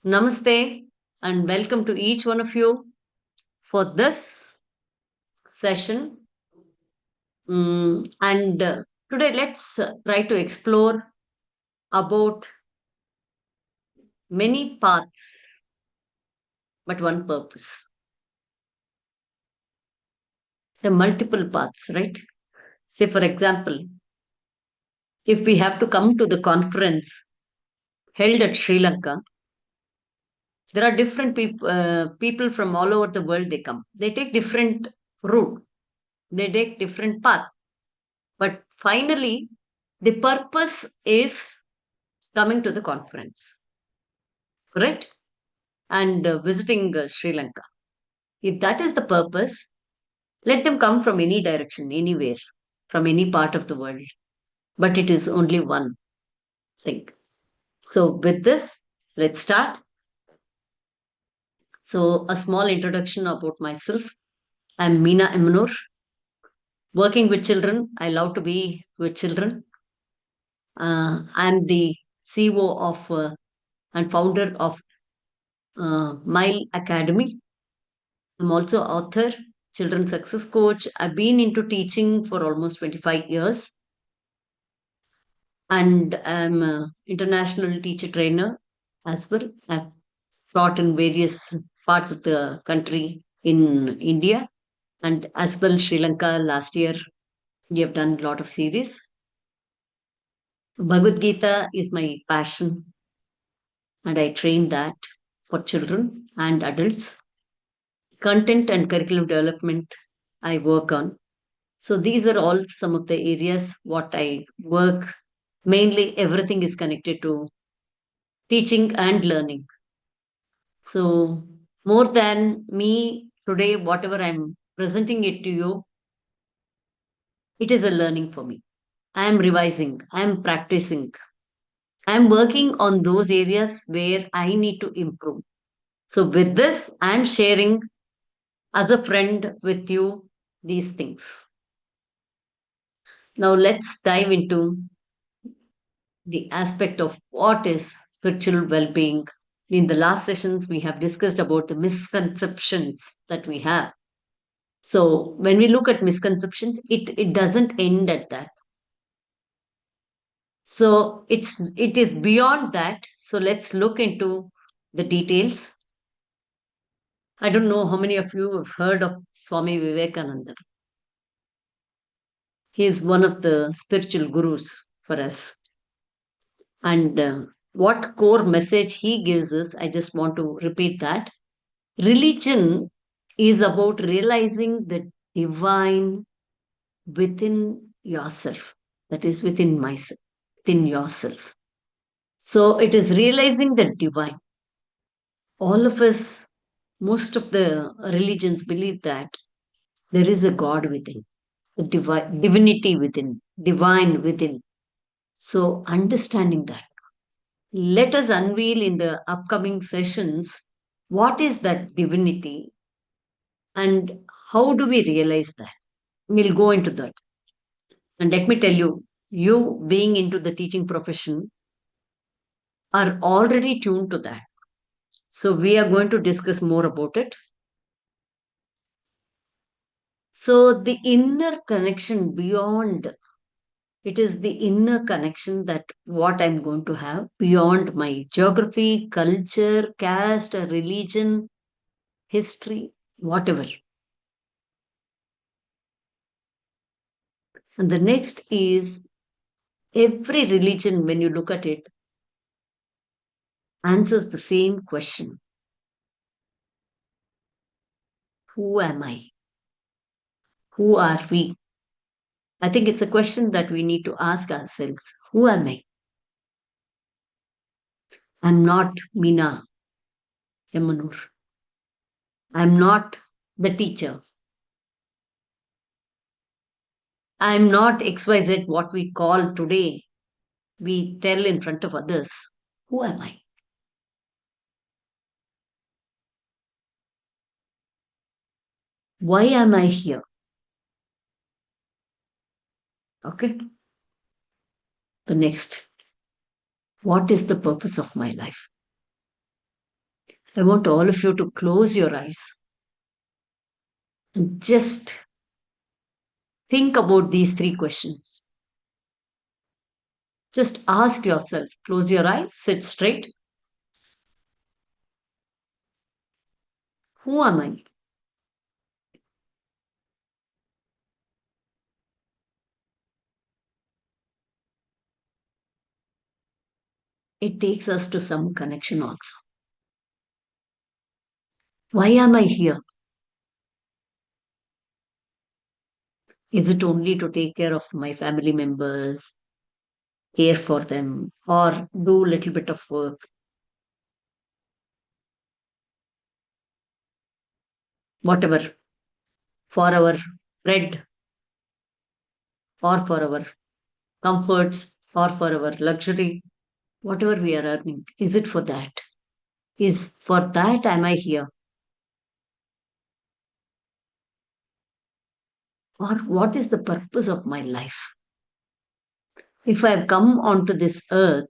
Namaste and welcome to each one of you for this session. And today let's try to explore about many paths but one purpose. The multiple paths, right? Say, for example, if we have to come to the conference held at Sri Lanka, there are different people from all over the world. They come. They take different route. They take different path. But finally, the purpose is coming to the conference, correct? And visiting Sri Lanka. If that is the purpose, let them come from any direction, anywhere, from any part of the world. But it is only one thing. So, with this, let's start. So, a small introduction about myself. I'm Meena Emanur. Working with children, I love to be with children. I'm the CEO of and founder of Mile Academy. I'm also author, children success coach. I've been into teaching for almost 25 years and I'm an international teacher trainer as well. I've taught in various parts of the country in India and as well Sri Lanka. Last year, we have done a lot of series. Bhagavad Gita is my passion and I train that for children and adults. Content and curriculum development I work on. So these are all some of the areas what I work. Mainly everything is connected to teaching and learning. So more than me today, whatever I'm presenting it to you, it is a learning for me. I am revising, I am practicing, I am working on those areas where I need to improve. So with this, I am sharing as a friend with you these things. Now let's dive into the aspect of what is spiritual well-being. In the last sessions, we have discussed about the misconceptions that we have. So when we look at misconceptions, it doesn't end at that. So it is beyond that. So let's look into the details. I don't know how many of you have heard of Swami Vivekananda. He is one of the spiritual gurus for us. And what core message he gives us, I just want to repeat that. Religion is about realizing the divine within yourself, that is, within myself, within yourself. So it is realizing the divine. All of us, most of the religions believe that there is a God within, a divinity within, divine within. So understanding that. Let us unveil in the upcoming sessions what is that divinity and how do we realize that. We'll go into that. And let me tell you, you being into the teaching profession are already tuned to that. So we are going to discuss more about it. So the inner connection beyond, it is the inner connection that what I'm going to have beyond my geography, culture, caste, religion, history, whatever. And the next is every religion, when you look at it, answers the same question. Who am I? Who are we? I think it's a question that we need to ask ourselves. Who am I? I'm not Meena Emanur. I'm not the teacher. I'm not XYZ, what we call today. We tell in front of others. Who am I? Why am I here? Okay. The next. What is the purpose of my life? I want all of you to close your eyes and just think about these three questions. Just ask yourself, close your eyes, sit straight. Who am I? It takes us to some connection also. Why am I here? Is it only to take care of my family members, care for them, or do a little bit of work? Whatever, for our bread, or for our comforts, or for our luxury, whatever we are earning, is it for that? Is for that am I here? Or what is the purpose of my life? If I have come onto this earth,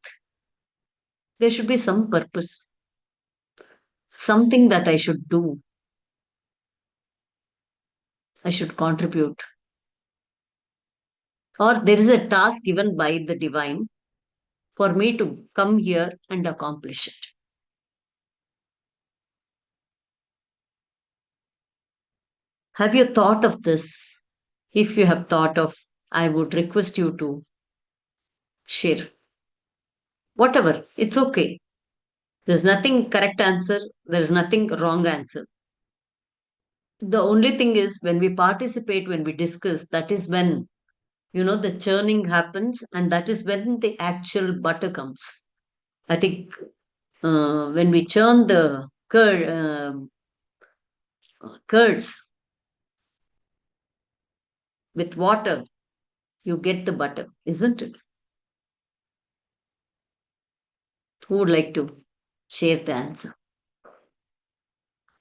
there should be some purpose, something that I should do, I should contribute. Or there is a task given by the divine for me to come here and accomplish it. Have you thought of this? If you have thought of, I would request you to share. Whatever, it's okay. There's nothing correct answer, there's nothing wrong answer. The only thing is when we participate, when we discuss, that is when, the churning happens, and that is when the actual butter comes. I think when we churn the curds with water, you get the butter, isn't it? Who would like to share the answer?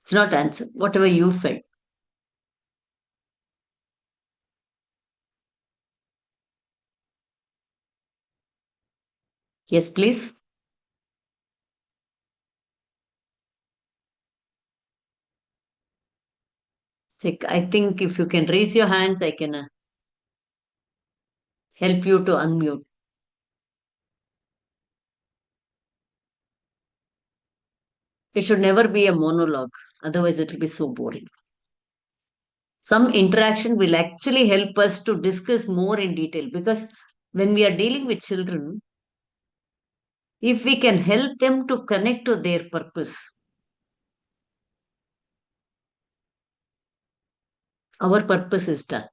It's not answer, whatever you felt. Yes, please. Check. I think if you can raise your hands, I can help you to unmute. It should never be a monologue, otherwise, it will be so boring. Some interaction will actually help us to discuss more in detail, because when we are dealing with children, if we can help them to connect to their purpose, our purpose is done.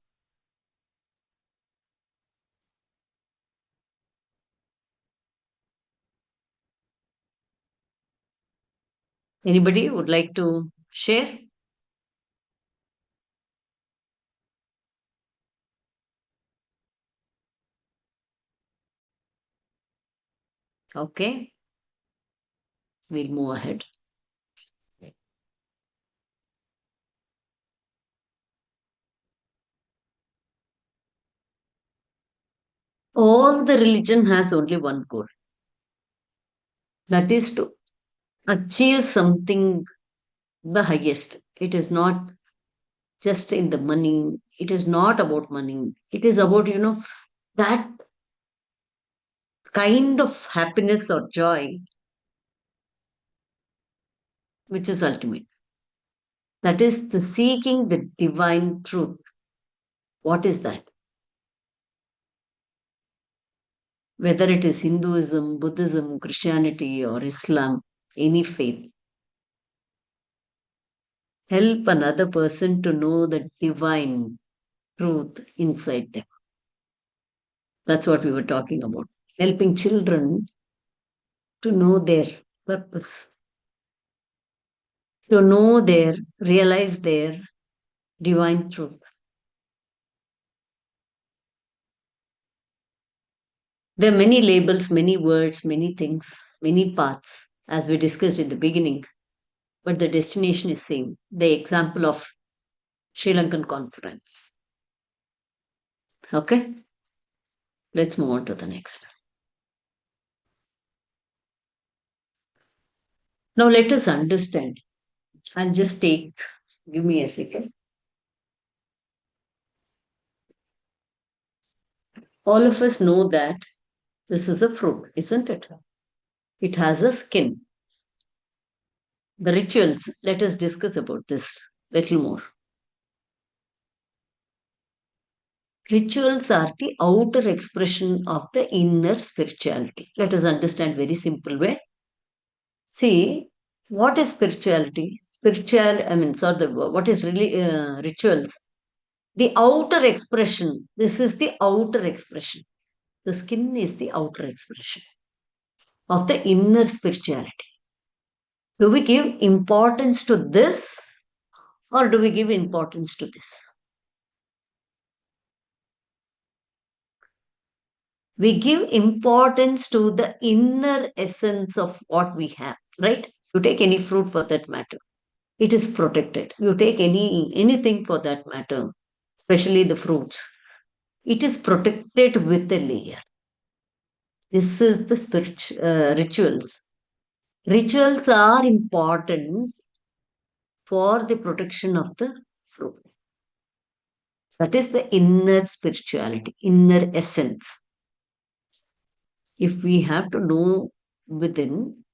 Anybody would like to share? Okay, we'll move ahead. All the religion has only one goal, that is to achieve something the highest. It is not just in the money. It is not about money. It is about, that kind of happiness or joy which is ultimate. That is the seeking the divine truth. What is that? Whether it is Hinduism, Buddhism, Christianity, or Islam, any faith. Help another person to know the divine truth inside them. That's what we were talking about. Helping children to know their purpose, to know their, realize their divine truth. There are many labels, many words, many things, many paths, as we discussed in the beginning, but the destination is same. The example of Sri Lankan conference. Okay, let's move on to the next. Now let us understand. I'll just give me a second. All of us know that this is a fruit, isn't it? It has a skin. The rituals, let us discuss about this little more. Rituals are the outer expression of the inner spirituality. Let us understand very simple way. See, what is spirituality? What is really rituals? The outer expression. This is the outer expression. The skin is the outer expression of the inner spirituality. Do we give importance to this or do we give importance to this? We give importance to the inner essence of what we have, right? You take any fruit for that matter, it is protected. You take anything for that matter, especially the fruits, it is protected with a layer. This is the rituals. Rituals are important for the protection of the fruit. That is the inner spirituality, inner essence. If we have to know within,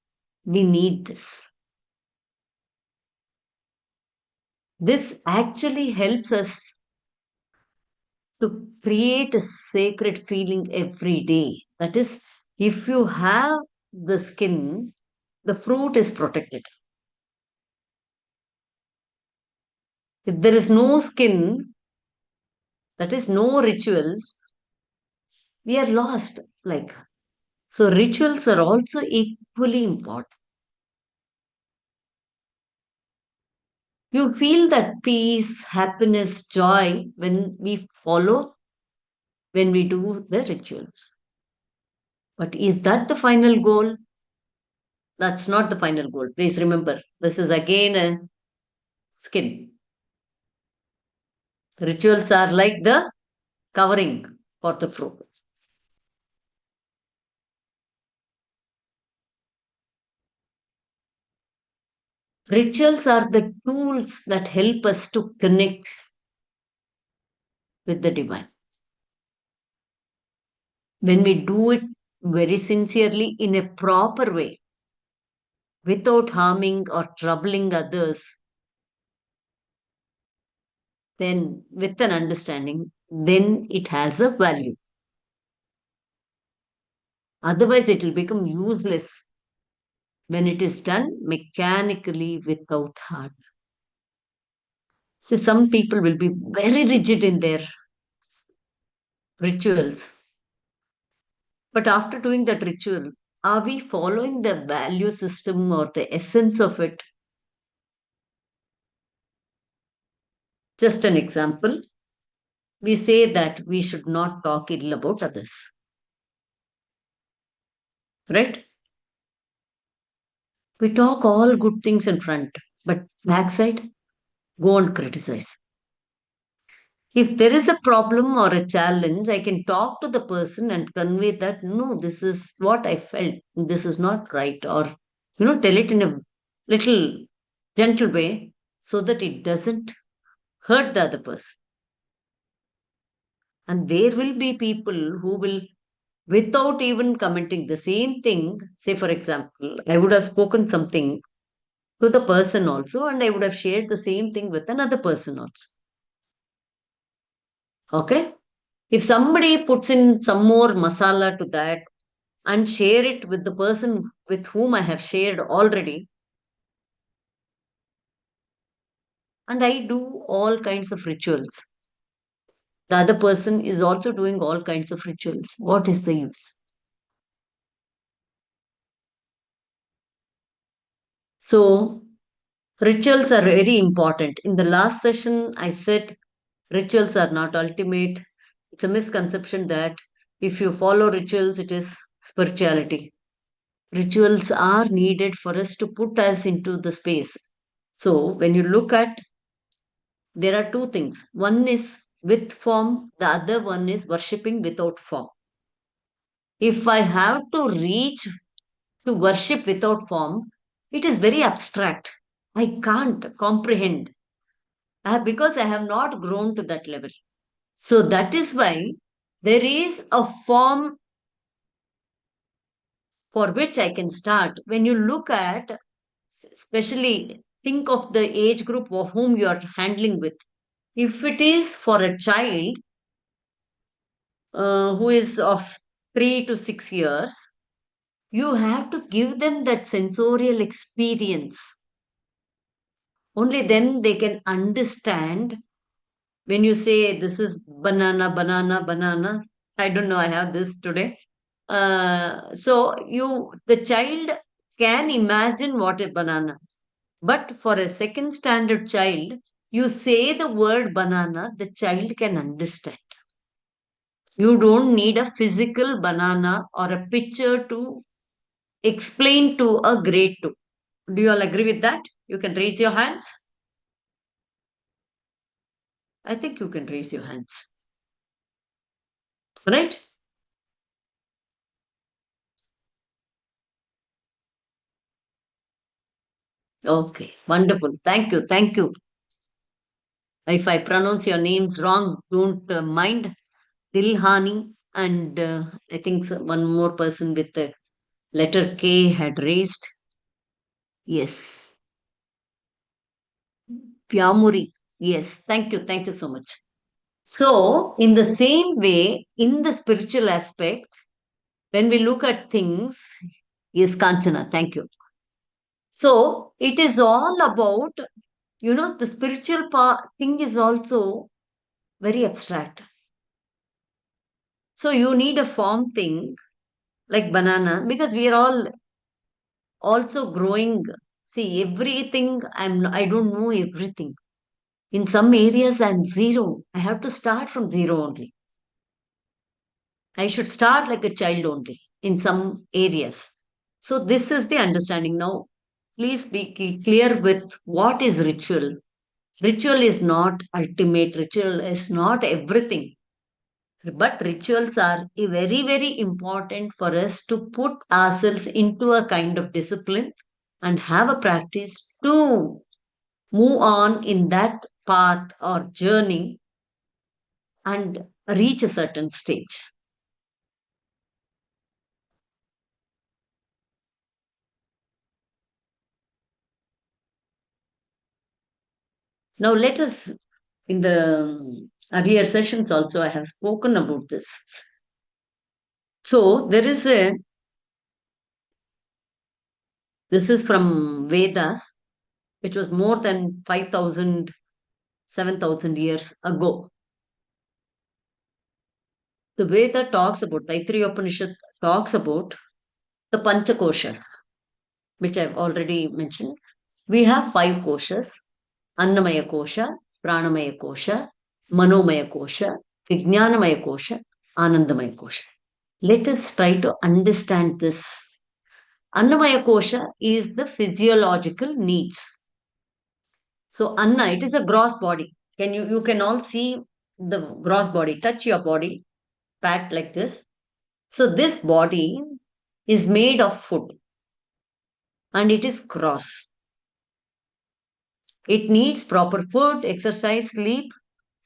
we need this. This actually helps us to create a sacred feeling every day. That is, if you have the skin, the fruit is protected. If there is no skin, that is no rituals, we are lost. So rituals are also equally important. You feel that peace, happiness, joy when we do the rituals. But is that the final goal? That's not the final goal. Please remember, this is again a skin. Rituals are like the covering for the fruit. Rituals are the tools that help us to connect with the divine. When we do it very sincerely in a proper way, without harming or troubling others, then with an understanding, then it has a value. Otherwise, it will become useless when it is done mechanically without heart. See, some people will be very rigid in their rituals. But after doing that ritual, are we following the value system or the essence of it? Just an example. We say that we should not talk ill about others. Right? We talk all good things in front, but backside, go and criticize. If there is a problem or a challenge, I can talk to the person and convey that, no, this is what I felt. This is not right. Or, tell it in a little gentle way so that it doesn't hurt the other person. And there will be people who will, without even commenting the same thing, say, for example, I would have spoken something to the person also, and I would have shared the same thing with another person also. Okay? If somebody puts in some more masala to that and share it with the person with whom I have shared already, and I do all kinds of rituals, the other person is also doing all kinds of rituals. What is the use? So, rituals are very important. In the last session, I said rituals are not ultimate. It's a misconception that if you follow rituals, it is spirituality. Rituals are needed for us to put us into the space. So, when you look at, there are two things. One is with form, the other one is worshipping without form. If I have to reach to worship without form, It is very abstract. I can't comprehend because I have not grown to that level. So that is why there is a form for which I can start. When you look at, especially think of the age group for whom you are handling with. If it is for a child who is of 3 to 6 years, you have to give them that sensorial experience. Only then they can understand when you say this is banana, banana, banana. I don't know, I have this today. So the child can imagine what is banana. But for a second standard child, you say the word banana, the child can understand. You don't need a physical banana or a picture to explain to a grade 2. Do you all agree with that? You can raise your hands. I think you can raise your hands. Right? Okay. Wonderful. Thank you. Thank you. If I pronounce your names wrong, don't mind. Dilhani and I think one more person with the letter K had raised. Yes. Pyamuri. Yes. Thank you. Thank you so much. So, in the same way, in the spiritual aspect, when we look at things, yes, Kanchana, thank you. So, it is all about, the spiritual thing is also very abstract. So, you need a form thing like banana because we are all also growing. See, everything, I don't know everything. In some areas, I'm zero. I have to start from zero only. I should start like a child only in some areas. So, this is the understanding. Now, please be clear with what is ritual. Ritual is not ultimate, ritual is not everything. But rituals are very, very important for us to put ourselves into a kind of discipline and have a practice to move on in that path or journey and reach a certain stage. Now, let us, in the earlier sessions also, I have spoken about this. So, this is from Vedas, which was more than 5,000, 7,000 years ago. The Veda talks about, Taittiriya Upanishad talks about the Panchakoshas, which I've already mentioned. We have 5 koshas: Annamaya Kosha, Pranamaya Kosha, Manomaya Kosha, Vijnanamaya Kosha, Anandamaya Kosha. Let us try to understand this. Annamaya Kosha is the physiological needs. So Anna, it is a gross body. You can all see the gross body. Touch your body, pat like this. So this body is made of food and it is gross. It needs proper food, exercise, sleep,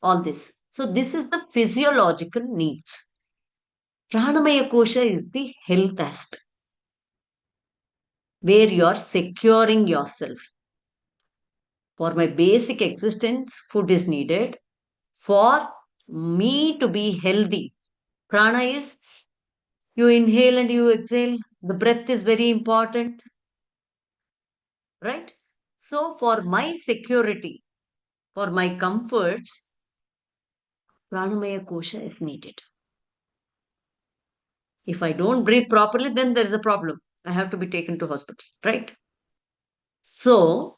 all this. So this is the physiological needs. Pranamaya Kosha is the health aspect where you are securing yourself. For my basic existence, food is needed. For me to be healthy, prana is you inhale and you exhale. The breath is very important, right? So, for my security, for my comforts, pranamaya kosha is needed. If I don't breathe properly, then there is a problem. I have to be taken to hospital, right? So,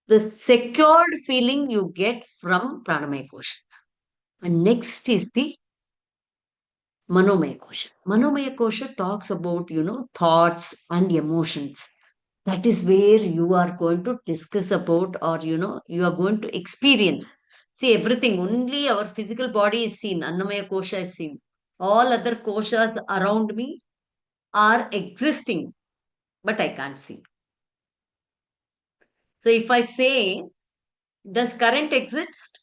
the secured feeling you get from pranamaya kosha. And next is the Manomaya Kosha. Manomaya Kosha talks about, thoughts and emotions. That is where you are going to discuss about or, you are going to experience. See, everything, only our physical body is seen. Annamaya Kosha is seen. All other koshas around me are existing, but I can't see. So if I say, does current exist?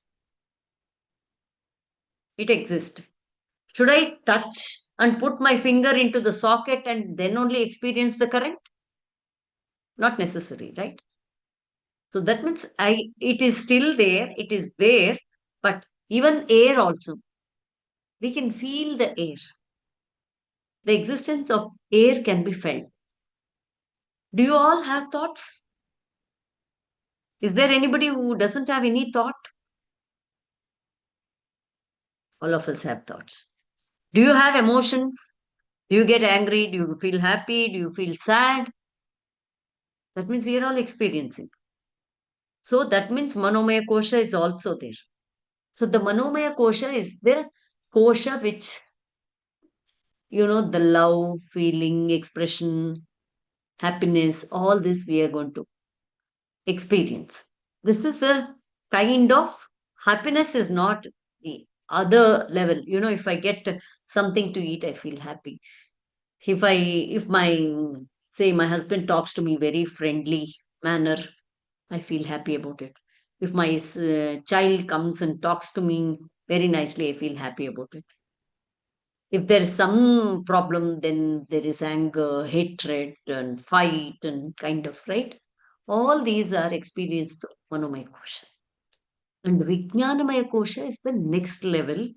It exists. Should I touch and put my finger into the socket and then only experience the current? Not necessary, right? So that means it is still there, it is there, but even air also, we can feel the air. The existence of air can be felt. Do you all have thoughts? Is there anybody who doesn't have any thought? All of us have thoughts. Do you have emotions? Do you get angry? Do you feel happy? Do you feel sad? That means we are all experiencing. So that means Manomaya Kosha is also there. So the Manomaya Kosha is the kosha which, the love, feeling, expression, happiness, all this we are going to experience. This is a kind of happiness is not the other level. If I get something to eat, I feel happy. If my husband talks to me very friendly manner, I feel happy about it. If my child comes and talks to me very nicely, I feel happy about it. If there is some problem, then there is anger, hatred, and fight, and kind of, right? All these are experienced Manomaya Kosha. And Vijnanamaya Kosha is the next level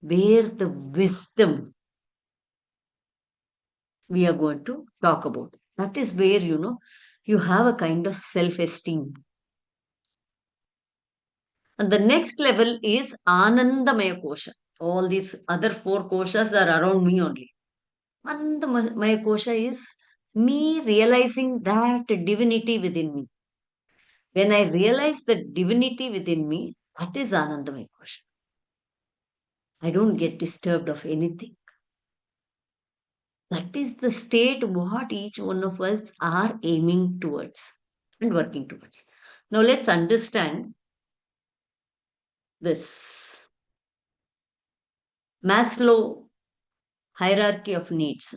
where the wisdom we are going to talk about. That is where, you have a kind of self esteem. And the next level is Anandamaya Kosha. All these other four koshas are around me only. Anandamaya Kosha is me realizing that divinity within me. When I realize the divinity within me, that is Anandamaya Kosha. I don't get disturbed of anything. That is the state what each one of us are aiming towards and working towards. Now let's understand this Maslow hierarchy of needs.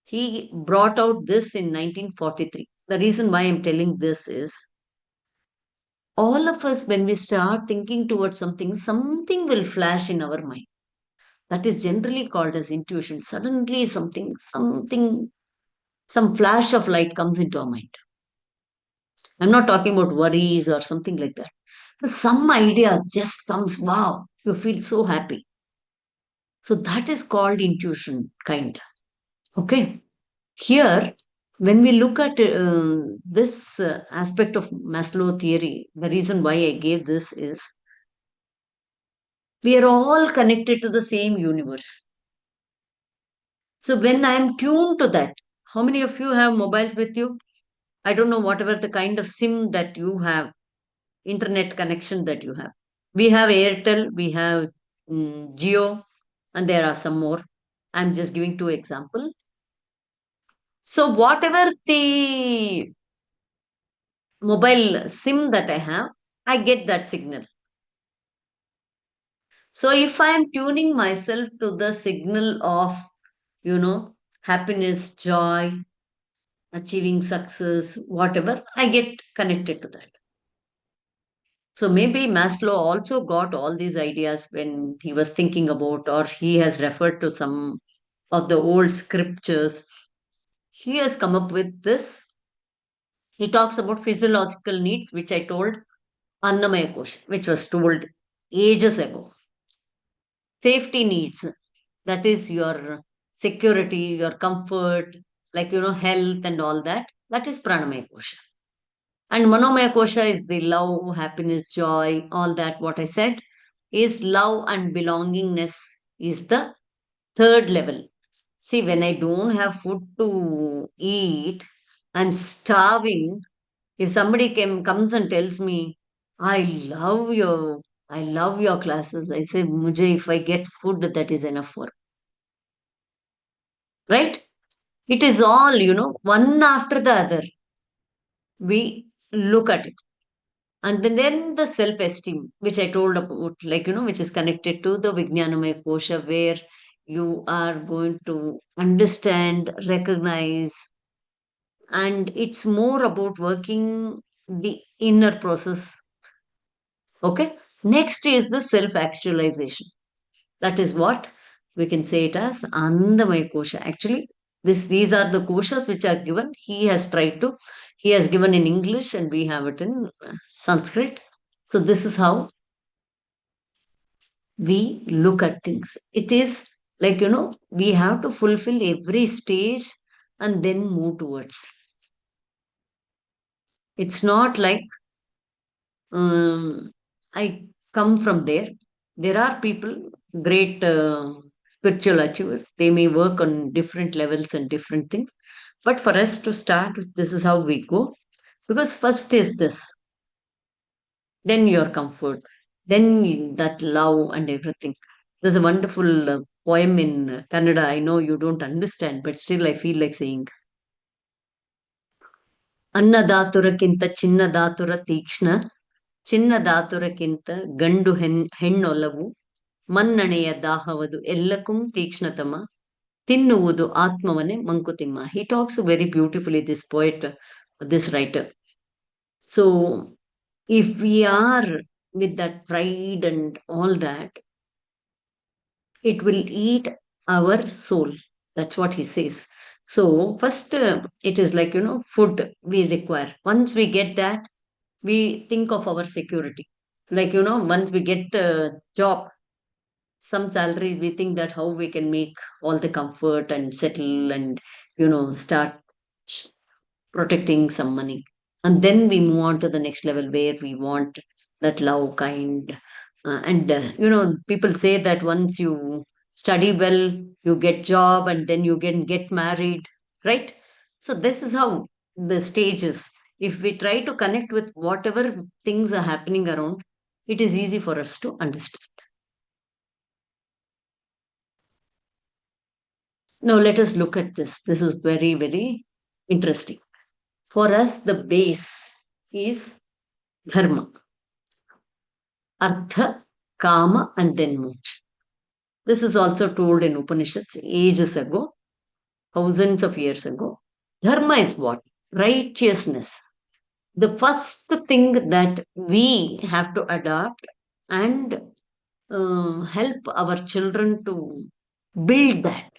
He brought out this in 1943. The reason why I'm telling this is all of us, when we start thinking towards something, something will flash in our mind. That is generally called as intuition. Suddenly, some flash of light comes into our mind. I'm not talking about worries or something like that. But some idea just comes, wow, you feel so happy. So that is called intuition, kind. Okay. Here, when we look at this aspect of Maslow theory, the reason why I gave this is we are all connected to the same universe. So when I am tuned to that, how many of you have mobiles with you? I don't know, whatever the kind of SIM that you have, internet connection that you have. We have Airtel, we have Geo, and there are some more. I'm just giving two examples. So whatever the mobile SIM that I have, I get that signal. So if I am tuning myself to the signal of, happiness, joy, achieving success, whatever, I get connected to that. So maybe Maslow also got all these ideas when he was thinking about, or he has referred to some of the old scriptures. He has come up with this. He talks about physiological needs, which I told Annamaya Kosha, which was told ages ago. Safety needs, that is your security, your comfort, like, health and all that. That is Pranamaya Kosha. And Manomaya Kosha is the love, happiness, joy, all that what I said is love and belongingness is the third level. See, when I don't have food to eat, I'm starving. If somebody comes and tells me, I love your I love your classes, I say, Mujhe, if I get food, that is enough for. Right? It is all, one after the other. We look at it. And then the self esteem, which I told about, like, which is connected to the Vijnanamaya Kosha, where you are going to understand, recognize, and it's more about working. the inner process. Okay. Next is the self actualization. That is what we can say it as Andamaya Kosha. Actually, these are the koshas which are given. He has given in English and we have it in Sanskrit. So this is how we look at things. It is like, we have to fulfill every stage and then move towards. It's not like I come from there. There are people, great spiritual achievers. They may work on different levels and different things. But for us to start, this is how we go. Because first is this, then your comfort, then that love and everything. There's a wonderful poem in Kannada. I know you don't understand, but still I feel like saying, ಅನ್ನದಾತುರಕ್ಕಿಂತ ಚಿನ್ನದಾತುರ ತೀಕ್ಷ್ಣ ಚಿನ್ನದಾತುರಕ್ಕಿಂತ ಗಂಡು ಹೆಣ್ಣೊಲವು ಮನ್ನಣೆಯ ದಾಹವದು ಎಲ್ಲಕ್ಕೂ ತೀಕ್ಷ್ಣತಮ ತಿನ್ನುವುದು ಆತ್ಮವನೇ Mankutimma. He talks very beautifully, this poet, this writer. So if we are with that pride and all that, it will eat our soul. That's what he says. So first, it is like, food we require. Once we get that, we think of our security. Like, once we get a job, some salary, we think that how we can make all the comfort and settle and, start protecting some money. And then we move on to the next level where we want that love kind. People say that once you study well, you get job and then you can get married, right? So this is how the stage is. If we try to connect with whatever things are happening around, it is easy for us to understand. Now let us look at this. This is very, very interesting. For us, the base is dharma, artha, kama, and then moksha. This is also told in Upanishads ages ago, thousands of years ago. Dharma is what? Righteousness. The first thing that we have to adopt and help our children to build that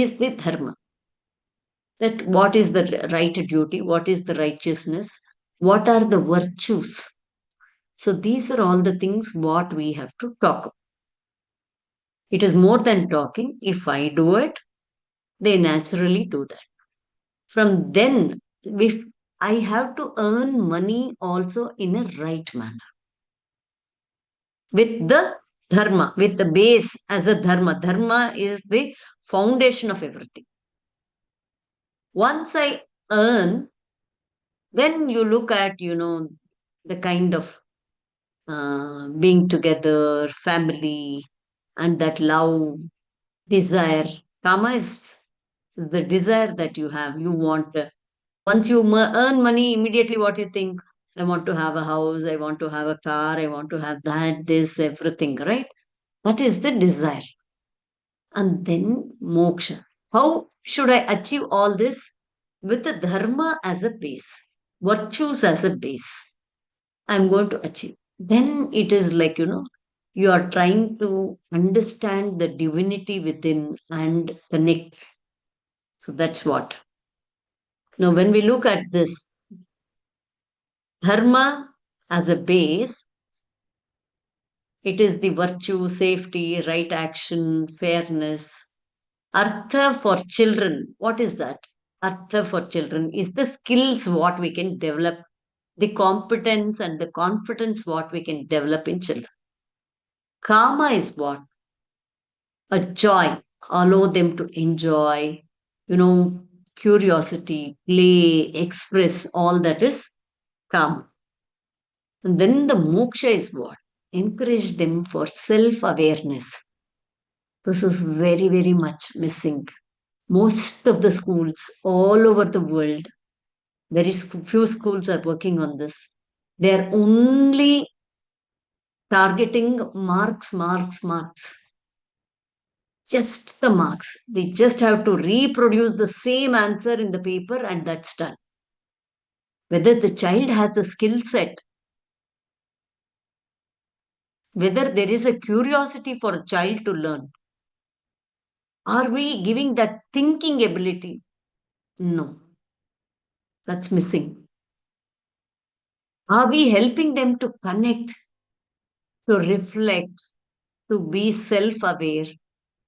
is the dharma. That what is the right duty? What is the righteousness? What are the virtues? So these are all the things what we have to talk about. It is more than talking. If I do it, they naturally do that. From then, if I have to earn money also in a right manner. With the dharma, with the base as a dharma. Dharma is the foundation of everything. Once I earn, then you look at, the kind of being together, family, and that love, desire. Kama is the desire that you have. You want, once you earn money, immediately what you think? I want to have a house, I want to have a car, I want to have that, this, everything, right? That is the desire. And then moksha. How should I achieve all this? With the dharma as a base, virtues as a base. I'm going to achieve. Then it is like, you are trying to understand the divinity within and connect. So that's what. Now, when we look at this dharma as a base, it is the virtue, safety, right action, fairness. Artha for children. What is that? Artha for children is the skills what we can develop, the competence and the confidence what we can develop in children. Kama is what? A joy. Allow them to enjoy, curiosity, play, express, all that is kama. And then the moksha is what? Encourage them for self awareness. This is very, very much missing. Most of the schools all over the world, very few schools are working on this. They are only targeting marks, marks, marks. Just the marks. They just have to reproduce the same answer in the paper and that's done. whether the child has a skill set, whether there is a curiosity for a child to learn. Are we giving that thinking ability? No, that's missing. Are we helping them to connect, to reflect, to be self aware,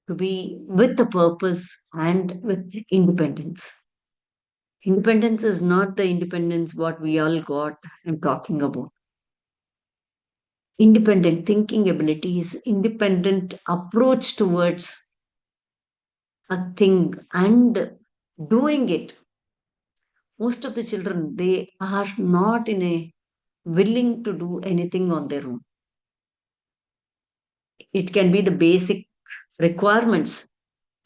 to be with a purpose and with independence? Independence is not the independence what we all got I'm talking about. Independent thinking ability is independent approach towards a thing and doing it. Most of the children, they are not in a willing to do anything on their own. It can be the basic requirements.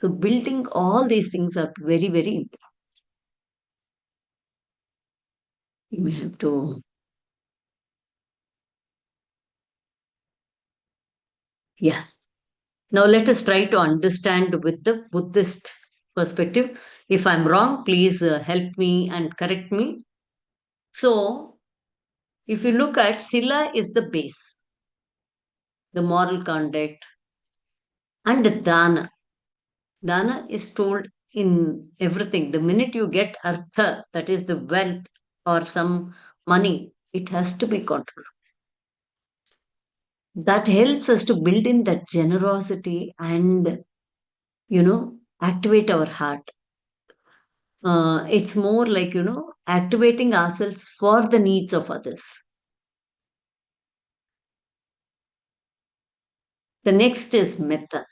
So building all these things are very, very important. You have to, yeah. Now let us try to understand with the Buddhist perspective. If I'm wrong, please help me and correct me. So if you look at Sila is the base, the moral conduct, and Dana. Dana is told in everything. The minute you get Artha, that is the wealth or some money, it has to be controlled. That helps us to build in that generosity and, activate our heart. It's more like, activating ourselves for the needs of others. The next is metta.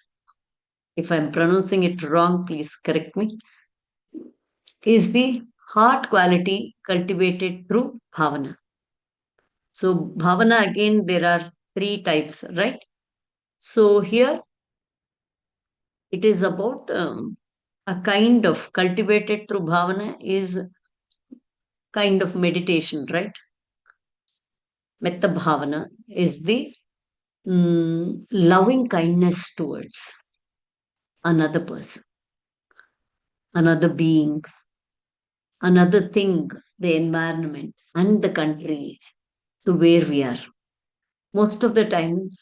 If I'm pronouncing it wrong, please correct me. Is the heart quality cultivated through bhavana. So, bhavana again, there are three types, right? So, here it is about a kind of cultivated through bhavana is kind of meditation, right? Metta bhavana is the loving kindness towards another person, another being, another thing, the environment, and the country to where we are. Most of the times,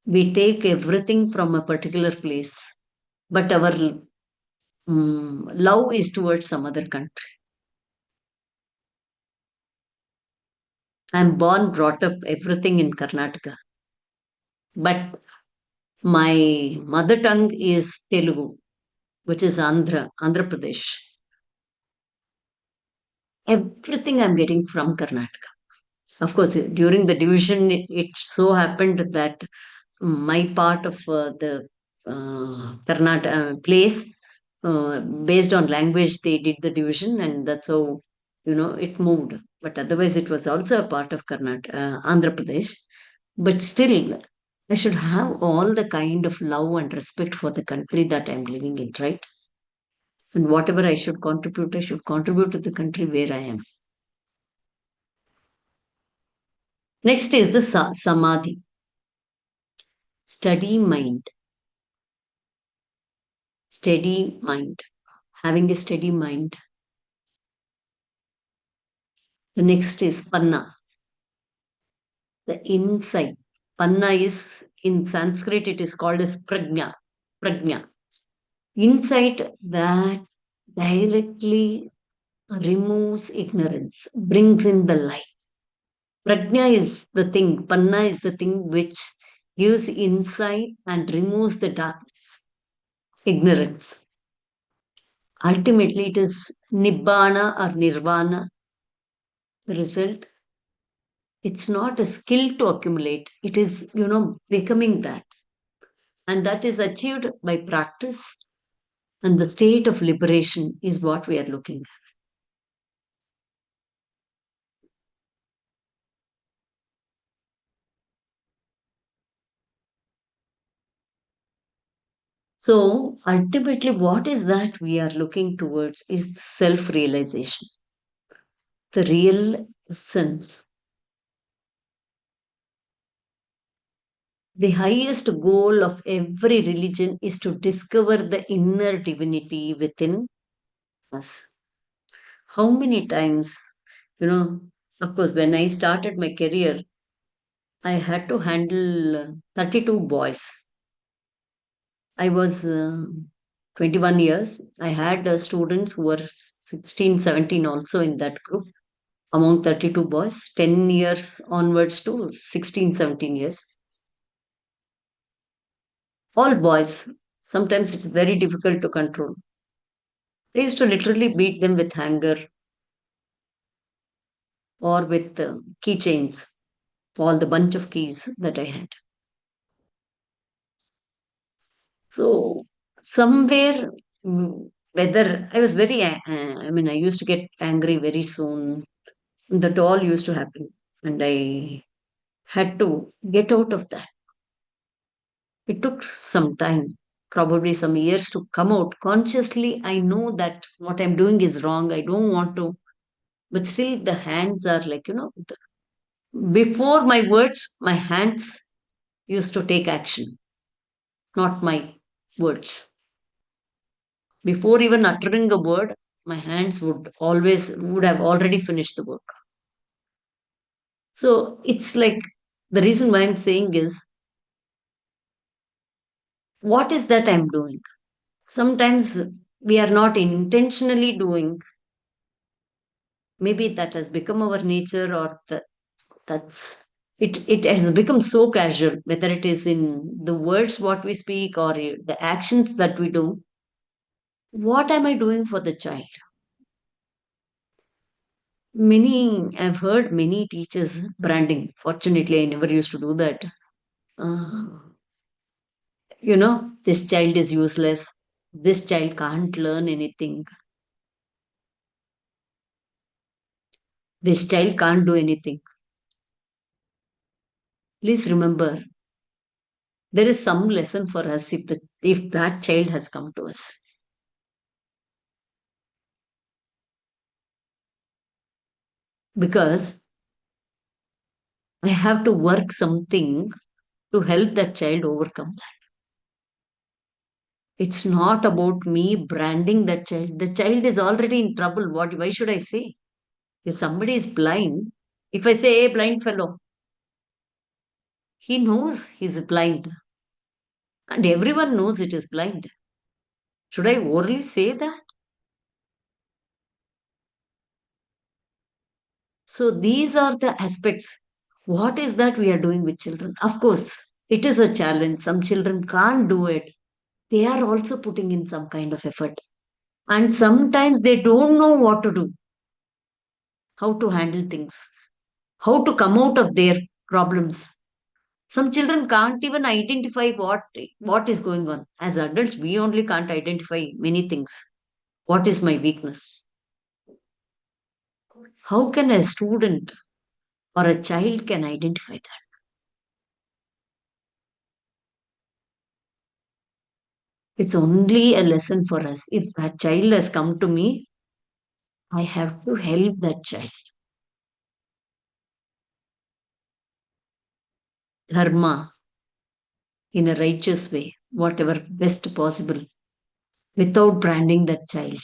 we take everything from a particular place, but our love is towards some other country. I'm born, brought up, everything in Karnataka, but my mother tongue is Telugu, which is Andhra Pradesh. Everything I'm getting from Karnataka. Of course, during the division, it so happened that my part of the Karnataka place, based on language, they did the division, and that's how it moved. But otherwise, it was also a part of Karnataka, Andhra Pradesh. But still, I should have all the kind of love and respect for the country that I'm living in, right? And whatever I should contribute to the country where I am. Next is the samadhi, steady mind, steady mind, having a steady mind. The next is panna, the insight. Panna is in Sanskrit, it is called as prajna. Prajna. Insight that directly removes ignorance, brings in the light. Prajna is the thing, panna is the thing which gives insight and removes the darkness, ignorance. Ultimately, it is nibbana or nirvana. The result, it's not a skill to accumulate, it is, becoming that. And that is achieved by practice, and the state of liberation is what we are looking at. So ultimately, what is that we are looking towards is self realization, the real sense. The highest goal of every religion is to discover the inner divinity within us. How many times You know, of course, when I started my career, I had to handle 32 boys. I was 21 years. I had students who were 16, 17 also in that group among 32 boys, 10 years onwards to 16, 17 years. All boys. Sometimes it's very difficult to control. I used to literally beat them with hanger or with keychains, all the bunch of keys that I had. So, somewhere, whether I was very, I mean, I used to get angry very soon. That all used to happen. And I had to get out of that. It took some time, probably some years to come out. Consciously, I know that what I'm doing is wrong. I don't want to, but still the hands are like, before my words, my hands used to take action, not my words. Before even uttering a word, my hands would have already finished the work. So it's like the reason why I'm saying is, what is that I'm doing? Sometimes we are not intentionally doing. Maybe that has become our nature, or that's it has become so casual, whether it is in the words what we speak or the actions that we do. What am I doing for the child? I've heard many teachers branding. Fortunately, I never used to do that. uh, this child is useless, this child can't learn anything, this child can't do anything. Please remember, there is some lesson for us if that child has come to us. Because I have to work something to help that child overcome that. It's not about me branding that child. The child is already in trouble. Why should I say? If somebody is blind, if I say, hey, blind fellow, he knows he's blind. And everyone knows it is blind. Should I orally say that? So these are the aspects. What is that we are doing with children? Of course, it is a challenge. Some children can't do it. They are also putting in some kind of effort. And sometimes they don't know what to do, how to handle things, how to come out of their problems. Some children can't even identify what is going on. As adults, we only can't identify many things. What is my weakness? How can a student or a child can identify that? It's only a lesson for us. If that child has come to me, I have to help that child. Dharma in a righteous way, whatever best possible, without branding that child.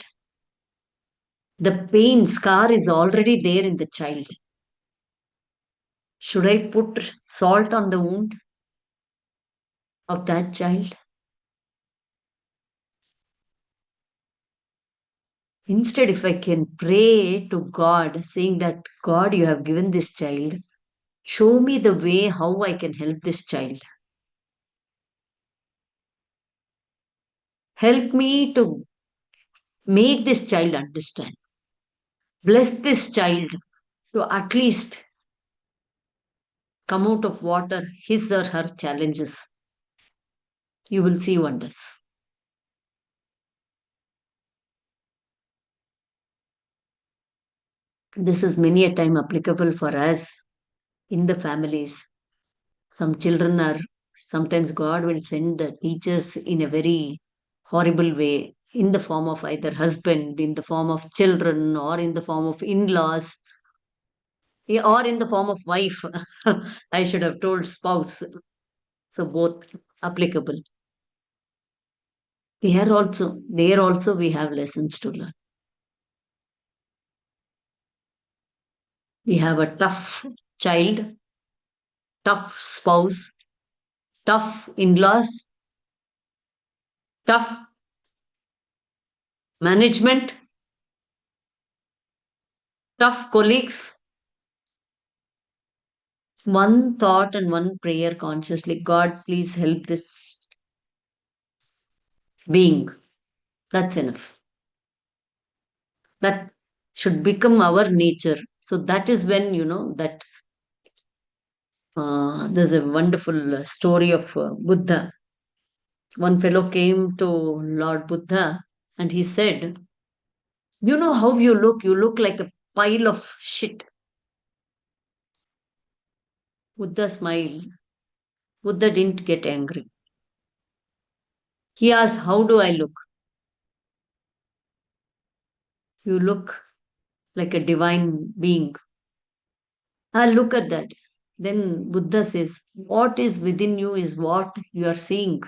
The pain scar is already there in the child. Should I put salt on the wound of that child? Instead, if I can pray to God, saying that, God, you have given this child, show me the way how I can help this child. Help me to make this child understand. Bless this child to at least come out of what are his or her challenges. You will see wonders. This is many a time applicable for us in the families. Some children are, sometimes God will send the teachers in a very horrible way, in the form of either husband, in the form of children, or in the form of in laws, or in the form of wife. I should have told spouse. So both applicable. There also we have lessons to learn. We have a tough child, tough spouse, tough in laws, tough management, tough colleagues. One thought and one prayer consciously, God, please help this being. That's enough. That should become our nature. So that is when, that there's a wonderful story of Buddha. One fellow came to Lord Buddha and he said, you know how you look? You look like a pile of shit. Buddha smiled. Buddha didn't get angry. He asked, how do I look? You look like a divine being. Ah, look at that. Then Buddha says, what is within you is what you are seeing.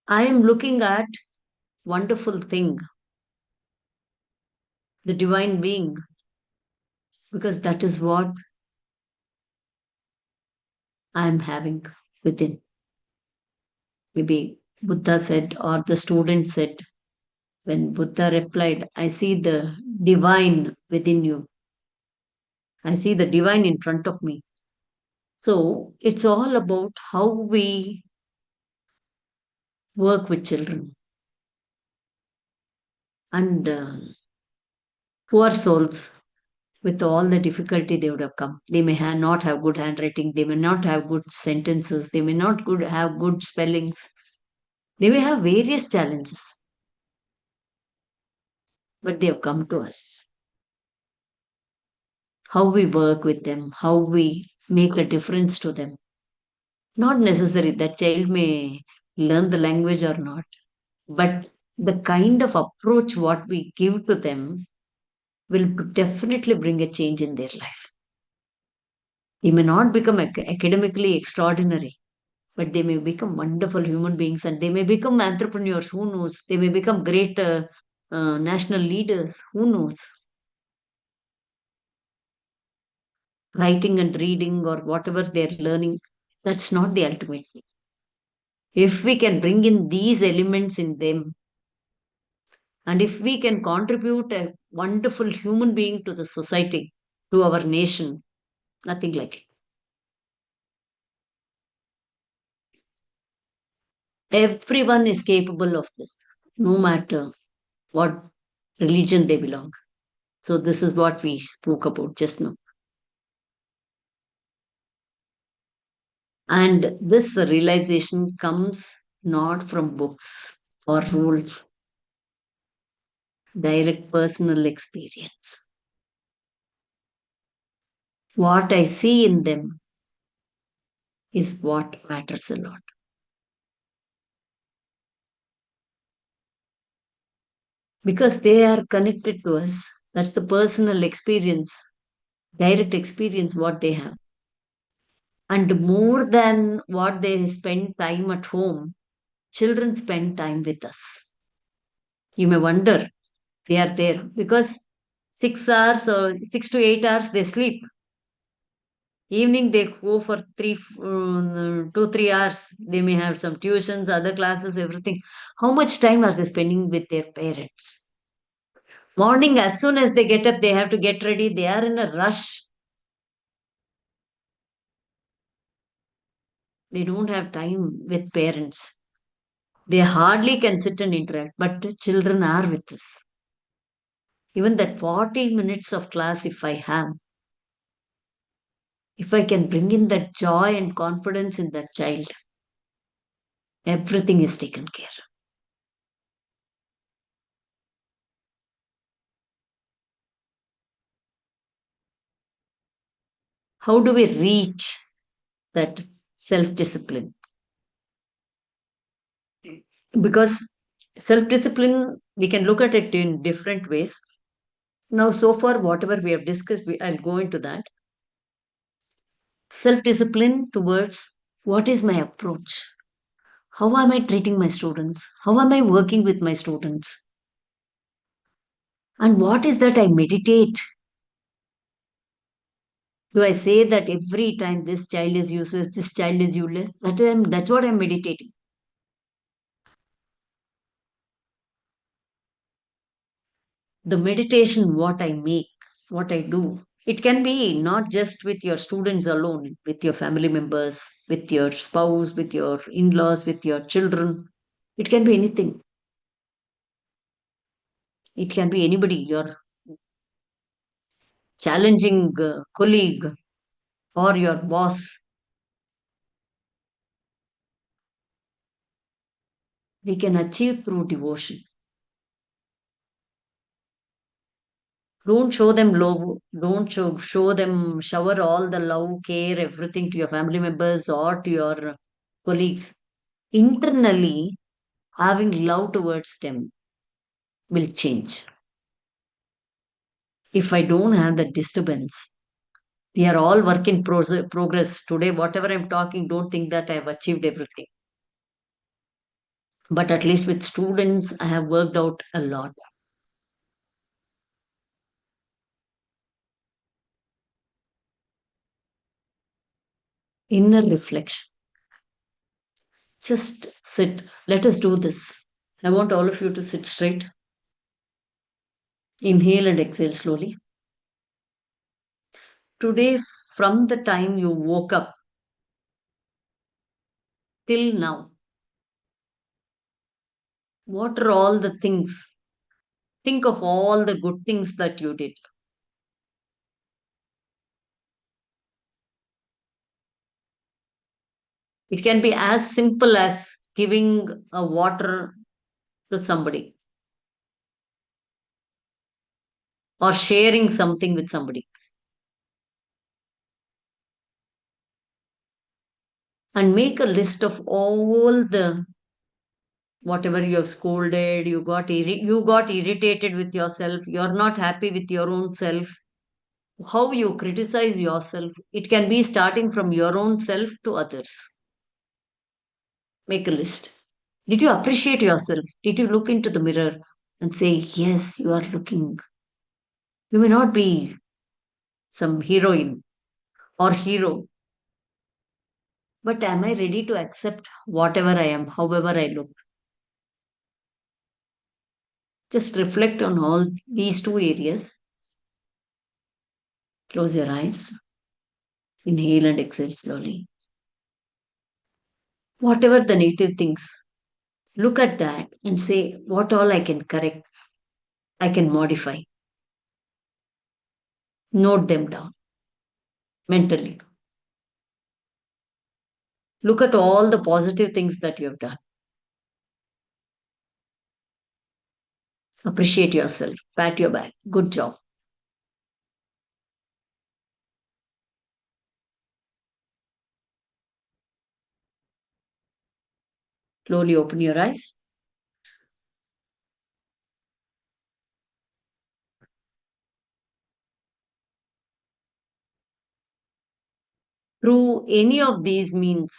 I am looking at wonderful thing, the divine being, because that is what I am having within. Maybe Buddha said, or the student said, when Buddha replied, I see the divine within you. I see the divine in front of me. So it's all about how we work with children and poor souls with all the difficulty they would have come. They may not have good handwriting, they may not have good sentences, they may not have good spellings, they may have various challenges, but they have come to us. How we work with them, how we make a difference to them. Not necessary that child may learn the language or not, but the kind of approach what we give to them will definitely bring a change in their life. They may not become academically extraordinary, but they may become wonderful human beings and they may become entrepreneurs. Who knows? They may become great national leaders. Who knows? Writing and reading or whatever they're learning, that's not the ultimate thing. If we can bring in these elements in them, and if we can contribute a wonderful human being to the society, to our nation, nothing like it. Everyone is capable of this, no matter what religion they belong. So, this is what we spoke about just now. And this realization comes not from books or rules, direct personal experience. What I see in them is what matters a lot. Because they are connected to us. That's the personal experience, direct experience what they have. And more than what they spend time at home, children spend time with us. You may wonder, they are there because 6 hours or 6 to 8 hours they sleep. Evening they go for 2 3 hours. They may have some tuitions, other classes, everything. How much time are they spending with their parents? Morning, as soon as they get up, they have to get ready. They are in a rush. They don't have time with parents. They hardly can sit and interact, but children are with us. Even that 40 minutes of class, if I have, if I can bring in that joy and confidence in that child, everything is taken care. How do we reach that self discipline? Because self discipline, we can look at it in different ways. Now, so far, whatever we have discussed, I'll go into that. Self discipline towards what is my approach? How am I treating my students? How am I working with my students? And what is that I meditate? Do I say that every time this child is useless, this child is useless? That's what I'm meditating. The meditation, what I make, what I do. It can be not just with your students alone, with your family members, with your spouse, with your in laws, with your children. It can be anything. It can be anybody, your challenging colleague or your boss. We can achieve through devotion. Don't show them love. Don't show them, shower all the love, care, everything to your family members or to your colleagues. Internally, having love towards them will change. If I don't have that disturbance, we are all work in progress. Today, whatever I'm talking, don't think that I have achieved everything. But at least with students, I have worked out a lot. Inner reflection. Just sit. Let us do this. I want all of you to sit straight. Inhale and exhale slowly. Today, from the time you woke up till now, what are all the things? Think of all the good things that you did. It can be as simple as giving a water to somebody or sharing something with somebody. And make a list of all the whatever you have scolded, you got irritated with yourself, you're not happy with your own self, how you criticize yourself. It can be starting from your own self to others. Make a list. Did you appreciate yourself? Did you look into the mirror and say, yes, you are looking? You may not be some heroine or hero, but am I ready to accept whatever I am, however I look? Just reflect on all these two areas. Close your eyes. Inhale and exhale slowly. Whatever the native things, look at that and say, what all I can correct, I can modify. Note them down mentally. Look at all the positive things that you have done. Appreciate yourself. Pat your back. Good job. Slowly open your eyes. Through any of these means,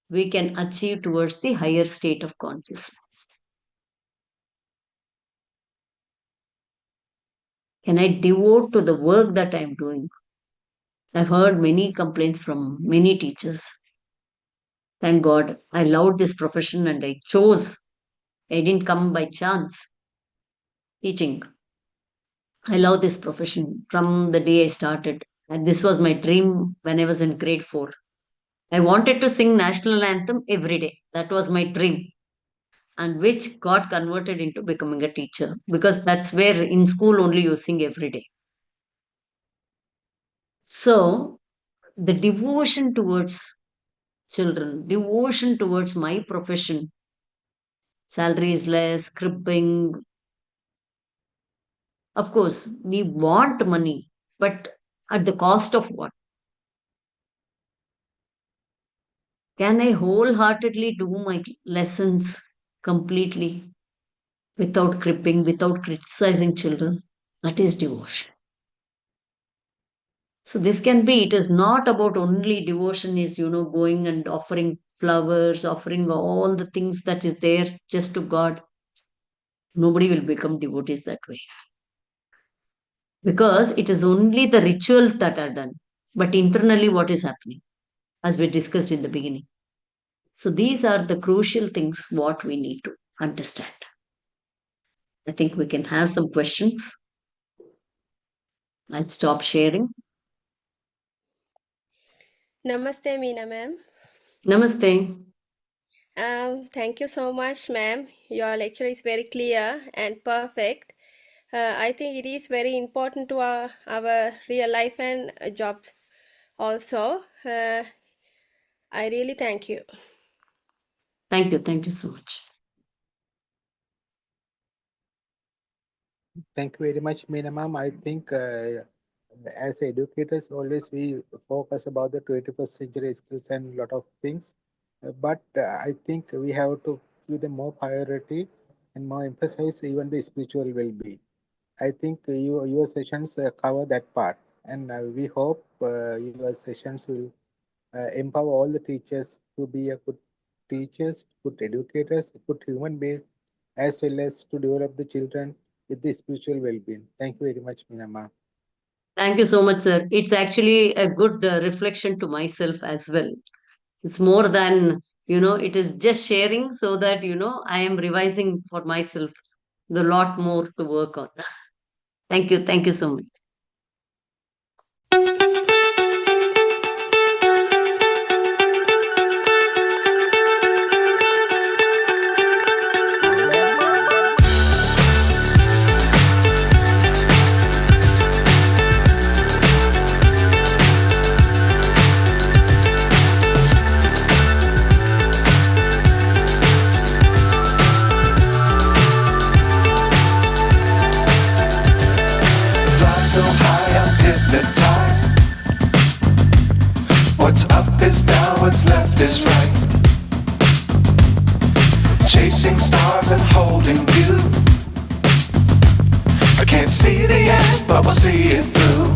we can achieve towards the higher state of consciousness. Can I devote to the work that I'm doing? I've heard many complaints from many teachers. Thank God, I loved this profession and I chose. I didn't come by chance teaching. I love this profession from the day I started. And this was my dream when I was in grade 4. I wanted to sing national anthem every day. That was my dream. And which got converted into becoming a teacher because that's where in school only you sing every day. So the devotion towards children, devotion towards my profession, salary is less, cribbing. Of course, we want money, but at the cost of what? Can I wholeheartedly do my lessons completely without cribbing, without criticizing children? That is devotion. So this can be, it is not about only devotion is, going and offering flowers, offering all the things that is there just to God. Nobody will become devotees that way. Because it is only the rituals that are done. But internally, what is happening? As we discussed in the beginning. So these are the crucial things what we need to understand. I think we can have some questions. I'll stop sharing. Namaste, Meena ma'am. Namaste. Thank you so much, ma'am. Your lecture is very clear and perfect. I think it is very important to our real life and jobs also. I really thank you. Thank you. Thank you so much. Thank you very much, Meena ma'am. I think as educators, always we focus about the 21st century skills and lot of things. But I think we have to give them more priority and more emphasize even the spiritual well-being. I think your sessions cover that part, and we hope your sessions will empower all the teachers to be a good teachers, good educators, good human beings, as well as to develop the children with the spiritual well-being. Thank you very much, Minama. Thank you so much, sir. It's actually a good reflection to myself as well. It's more than, it is just sharing so that, I am revising for myself the lot more to work on. Thank you. Thank you so much. Fly so high, I'm hypnotized. What's up is down, what's left is right. Chasing stars and holding you. I can't see the end, but we'll see it through.